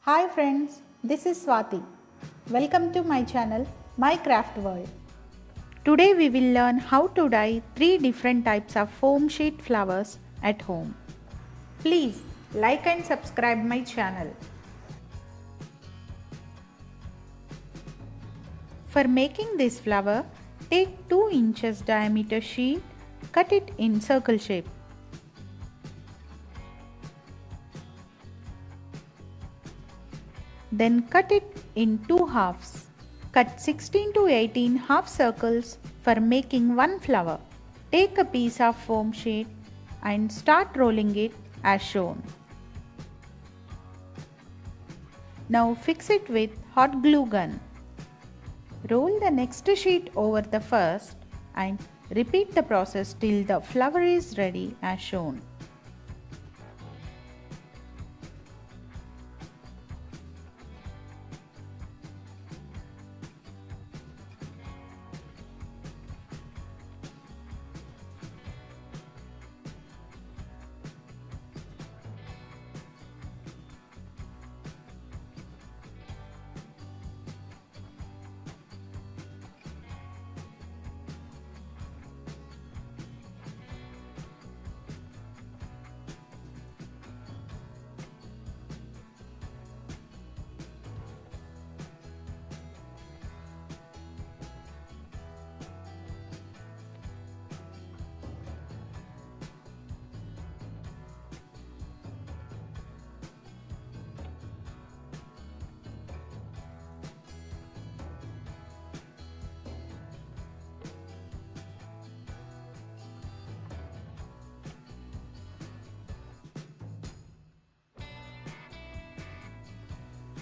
Hi friends, this is Swati. Welcome to my channel, My Craft World. Today we will learn how to dye 3 different types of foam sheet flowers at home. Please like and subscribe my channel. For making this flower, take 2 inches diameter sheet, cut it in circle shape. Then cut it in 2 halves. Cut 16 to 18 half circles for making one flower. Take a piece of foam sheet and start rolling it as shown. Now fix it with hot glue gun. Roll the next sheet over the first and repeat the process till the flower is ready as shown.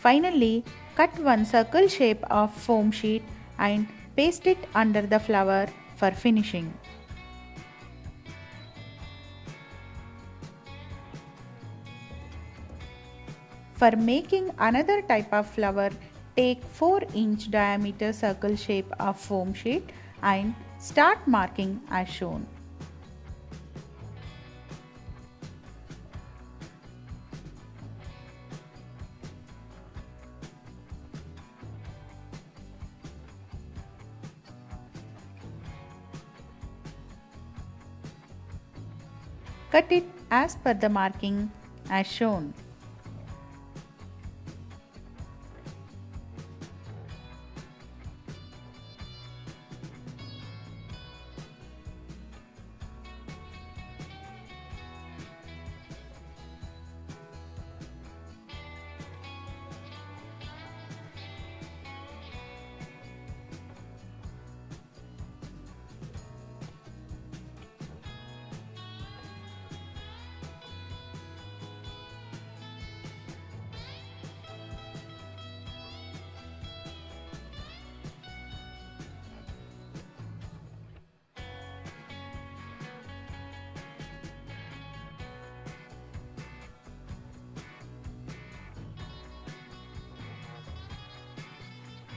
Finally, cut one circle shape of foam sheet and paste it under the flower for finishing. For making another type of flower, take 4-inch diameter circle shape of foam sheet and start marking as shown. Cut it as per the marking as shown.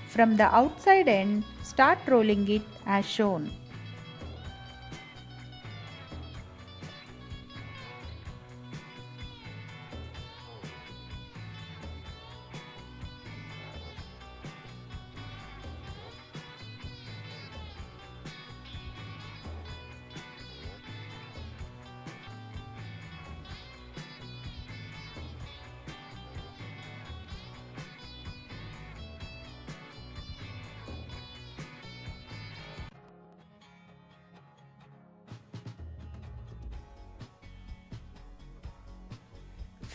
From the outside end, start rolling it as shown.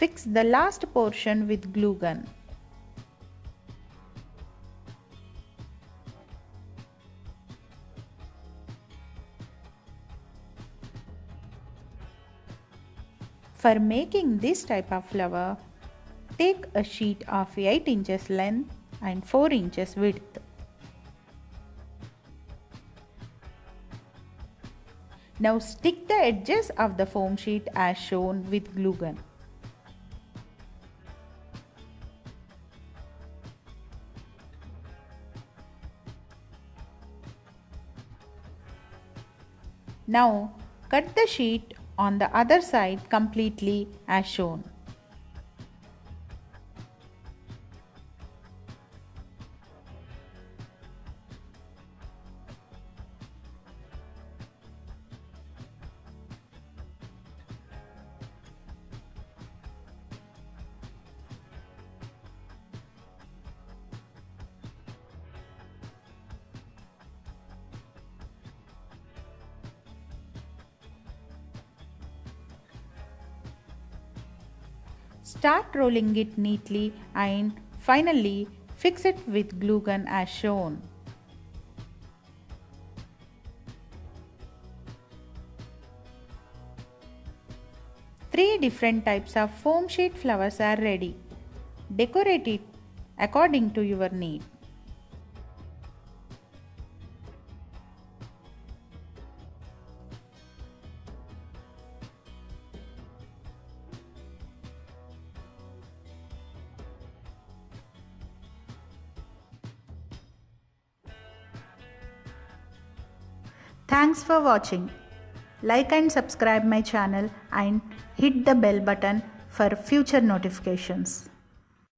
Fix the last portion with glue gun. For making this type of flower, take a sheet of 8 inches length and 4 inches width. Now stick the edges of the foam sheet as shown with glue gun. Now cut the sheet on the other side completely as shown. Start rolling it neatly and finally fix it with glue gun as shown. Three different types of foam sheet flowers are ready. Decorate it according to your need. Thanks for watching. Like and subscribe my channel and hit the bell button for future notifications.